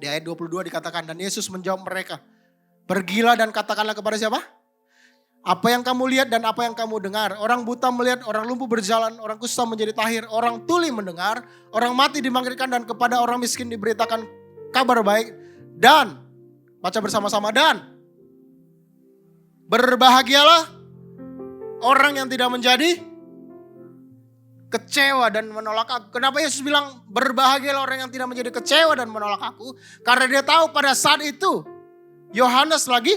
Di ayat 22 dikatakan, dan Yesus menjawab mereka. Pergilah dan katakanlah kepada siapa? Apa yang kamu lihat dan apa yang kamu dengar. Orang buta melihat, orang lumpuh berjalan, orang kusta menjadi tahir, orang tuli mendengar, orang mati dibangkitkan dan kepada orang miskin diberitakan kabar baik. Dan, baca bersama-sama, dan berbahagialah orang yang tidak menjadi kecewa dan menolak aku. Kenapa Yesus bilang berbahagialah orang yang tidak menjadi kecewa dan menolak aku? Karena dia tahu pada saat itu Yohanes lagi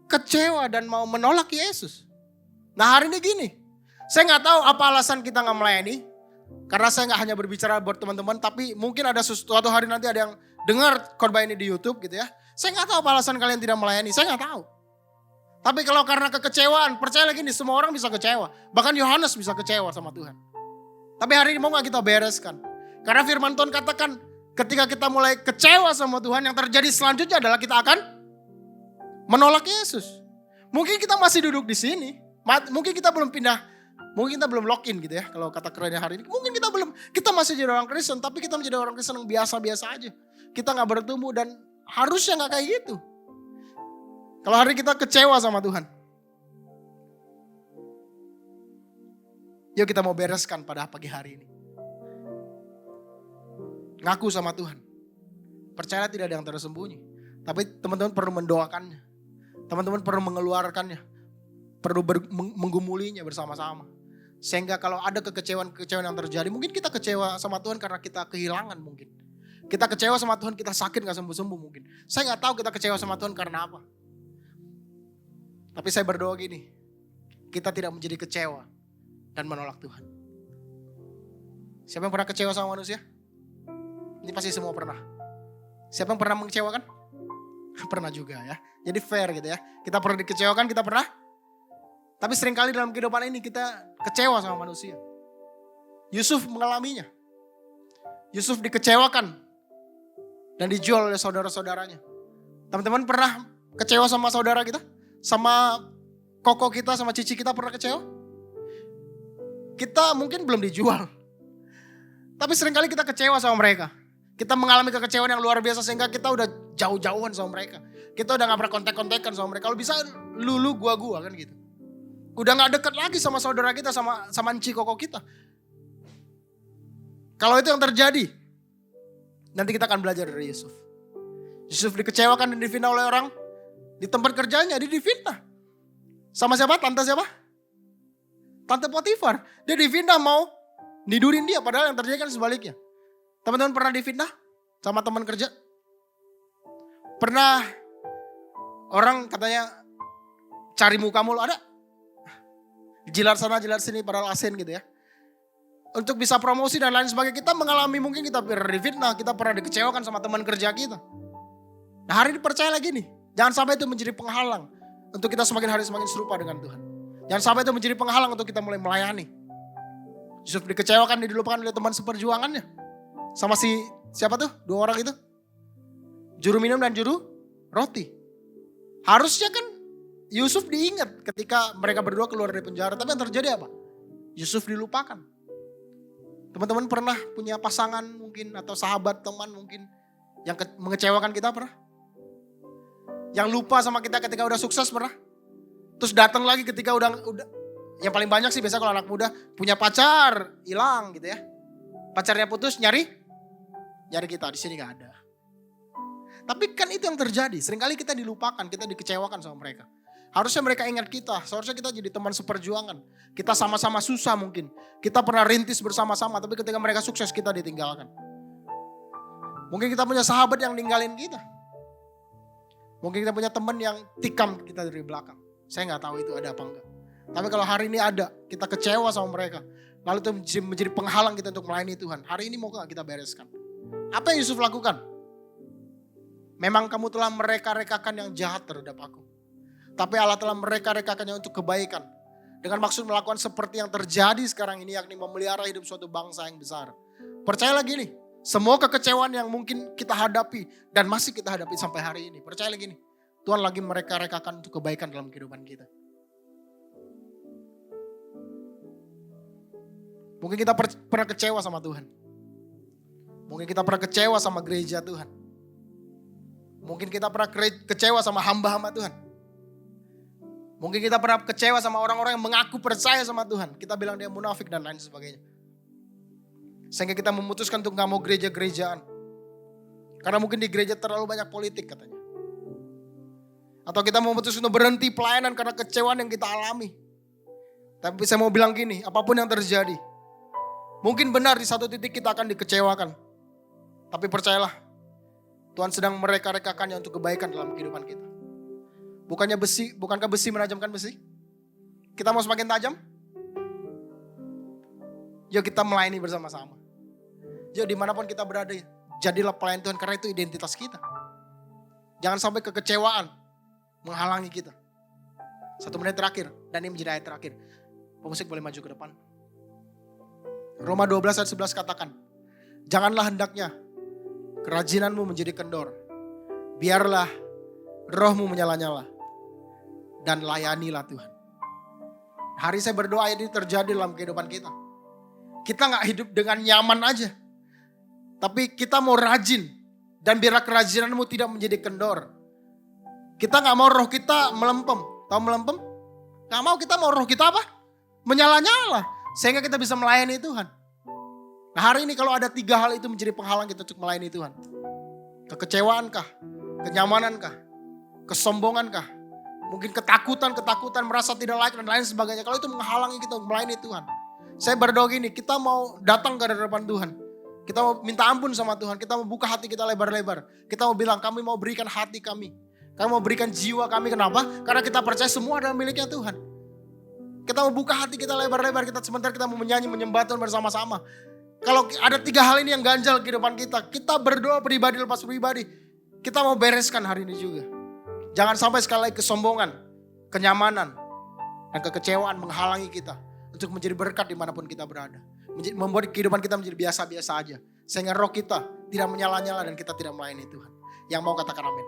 kecewa dan mau menolak Yesus. Nah hari ini gini, saya gak tahu apa alasan kita gak melayani. Karena saya gak hanya berbicara buat teman-teman, tapi mungkin ada suatu hari nanti ada yang dengar khotbah ini di YouTube gitu ya. Saya gak tahu apa alasan kalian tidak melayani, saya gak tahu. Tapi kalau karena kekecewaan, percaya lagi nih semua orang bisa kecewa. Bahkan Yohanes bisa kecewa sama Tuhan. Tapi hari ini mau gak kita bereskan? Karena firman Tuhan katakan ketika kita mulai kecewa sama Tuhan, yang terjadi selanjutnya adalah kita akan menolak Yesus. Mungkin kita masih duduk di sini. Mungkin kita belum pindah. Mungkin kita belum login gitu ya. Kalau kata kerennya hari ini. Mungkin kita belum. Kita masih jadi orang Kristen. Tapi kita menjadi orang Kristen yang biasa-biasa aja. Kita gak bertumbuh dan harusnya gak kayak gitu. Kalau hari kita kecewa sama Tuhan. Yuk kita mau bereskan pada pagi hari ini. Ngaku sama Tuhan. Percaya tidak ada yang tersembunyi. Tapi teman-teman perlu mendoakannya. Teman-teman perlu mengeluarkannya, perlu menggumulinya bersama-sama. Sehingga kalau ada kekecewaan-kekecewaan yang terjadi, mungkin kita kecewa sama Tuhan karena kita kehilangan mungkin. Kita kecewa sama Tuhan, kita sakit gak sembuh-sembuh mungkin. Saya gak tahu kita kecewa sama Tuhan karena apa. Tapi saya berdoa gini, kita tidak menjadi kecewa dan menolak Tuhan. Siapa yang pernah kecewa sama manusia? Ini pasti semua pernah. Siapa yang pernah mengecewakan? Pernah juga ya. Jadi fair gitu ya. Kita pernah dikecewakan, kita pernah. Tapi seringkali dalam kehidupan ini kita kecewa sama manusia. Yusuf mengalaminya. Yusuf dikecewakan dan dijual oleh saudara-saudaranya. Teman-teman pernah kecewa sama saudara kita? Sama koko kita, sama cici kita pernah kecewa? Kita mungkin belum dijual. Tapi seringkali kita kecewa sama mereka. Kita mengalami kekecewaan yang luar biasa sehingga kita udah jauh-jauhan sama mereka. Kita udah gak pernah kontek-kontekan sama mereka. Kalau bisa lu gua kan gitu. Udah gak dekat lagi sama saudara kita, sama enci koko kita. Kalau itu yang terjadi, nanti kita akan belajar dari Yusuf. Yusuf dikecewakan dan difitnah oleh orang. Di tempat kerjanya dia difitnah. Sama siapa? Tante siapa? Tante Potifar. Dia difitnah mau nidurin dia, padahal yang terjadi kan sebaliknya. Teman-teman pernah difitnah sama teman kerja? Pernah orang katanya cari muka mulu, ada? Jilat sana jilat sini padahal asen gitu ya. Untuk bisa promosi dan lain sebagainya, kita mengalami, mungkin kita pernah difitnah, kita pernah dikecewakan sama teman kerja kita. Nah hari ini percaya lagi nih, jangan sampai itu menjadi penghalang untuk kita semakin hari semakin serupa dengan Tuhan. Jangan sampai itu menjadi penghalang untuk kita mulai melayani. Yusuf dikecewakan, dilupakan oleh teman seperjuangannya. Sama siapa tuh? 2 orang itu. Juru minum dan juru roti. Harusnya kan Yusuf diingat ketika mereka berdua keluar dari penjara. Tapi yang terjadi apa? Yusuf dilupakan. Teman-teman pernah punya pasangan mungkin atau sahabat teman mungkin yang mengecewakan kita pernah? Yang lupa sama kita ketika udah sukses pernah? Terus datang lagi ketika udah yang paling banyak sih biasa kalau anak muda punya pacar, hilang gitu ya. Pacarnya putus nyari kita, di sini gak ada. Tapi kan itu yang terjadi. Seringkali kita dilupakan, kita dikecewakan sama mereka. Harusnya mereka ingat kita, seharusnya kita jadi teman seperjuangan. Kita sama-sama susah mungkin. Kita pernah rintis bersama-sama, tapi ketika mereka sukses kita ditinggalkan. Mungkin kita punya sahabat yang ninggalin kita. Mungkin kita punya teman yang tikam kita dari belakang. Saya gak tahu itu ada apa enggak. Tapi kalau hari ini ada, kita kecewa sama mereka. Lalu itu menjadi penghalang kita untuk melayani Tuhan. Hari ini mau gak kita bereskan? Apa yang Yusuf lakukan? Memang kamu telah mereka-rekakan yang jahat terhadap aku. Tapi Allah telah mereka-rekakannya untuk kebaikan. Dengan maksud melakukan seperti yang terjadi sekarang ini, yakni memelihara hidup suatu bangsa yang besar. Percaya lagi nih, semua kekecewaan yang mungkin kita hadapi dan masih kita hadapi sampai hari ini. Percaya lagi nih, Tuhan lagi mereka-rekakan untuk kebaikan dalam kehidupan kita. Mungkin kita pernah kecewa sama Tuhan. Mungkin kita pernah kecewa sama gereja Tuhan. Mungkin kita pernah kecewa sama hamba-hamba Tuhan. Mungkin kita pernah kecewa sama orang-orang yang mengaku percaya sama Tuhan. Kita bilang dia munafik dan lain sebagainya. Sehingga kita memutuskan untuk gak mau gereja-gerejaan. Karena mungkin di gereja terlalu banyak politik katanya. Atau kita memutuskan untuk berhenti pelayanan karena kecewaan yang kita alami. Tapi saya mau bilang gini, apapun yang terjadi. Mungkin benar di satu titik kita akan dikecewakan. Tapi percayalah, Tuhan sedang mereka-rekakannya untuk kebaikan dalam kehidupan kita. Bukankah besi menajamkan besi? Kita mau semakin tajam? Yuk kita melayani bersama-sama. Yuk dimanapun kita berada, jadilah pelayan Tuhan karena itu identitas kita. Jangan sampai kekecewaan menghalangi kita. 1 menit terakhir, dan ini menjadi ayat terakhir. Pemusik boleh maju ke depan. Roma 12 ayat 11 katakan, janganlah hendaknya kerajinanmu menjadi kendor. Biarlah rohmu menyala-nyala. Dan layanilah Tuhan. Hari saya berdoa ini terjadi dalam kehidupan kita. Kita gak hidup dengan nyaman aja. Tapi kita mau rajin. Dan biarlah kerajinanmu tidak menjadi kendor. Kita gak mau roh kita melempem. Tahu melempem? Gak mau, kita mau roh kita apa? Menyala-nyala. Sehingga kita bisa melayani Tuhan. Nah hari ini kalau ada 3 hal itu menjadi penghalang kita untuk melayani Tuhan. Kekecewaankah? Kenyamanankah? Kesombongankah? mungkin ketakutan, merasa tidak layak dan lain sebagainya. Kalau itu menghalangi kita melayani Tuhan. Saya berdoa gini, kita mau datang ke hadapan Tuhan. Kita mau minta ampun sama Tuhan, kita mau buka hati kita lebar-lebar. Kita mau bilang, kami mau berikan hati kami. Kami mau berikan jiwa kami, kenapa? Karena kita percaya semua adalah miliknya Tuhan. Kita mau buka hati kita lebar-lebar, sebentar kita mau menyanyi, menyembah Tuhan bersama-sama. Kalau ada 3 hal ini yang ganjal di depan kita berdoa pribadi lepas pribadi. Kita mau bereskan hari ini juga. Jangan sampai sekali lagi kesombongan, kenyamanan, dan kekecewaan menghalangi kita untuk menjadi berkat dimanapun kita berada. Membuat kehidupan kita menjadi biasa-biasa aja. Sehingga roh kita tidak menyala-nyala dan kita tidak melayani Tuhan. Yang mau katakan amin.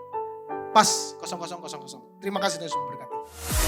Pas 0000. Terima kasih Tuhan Yesus memberkati.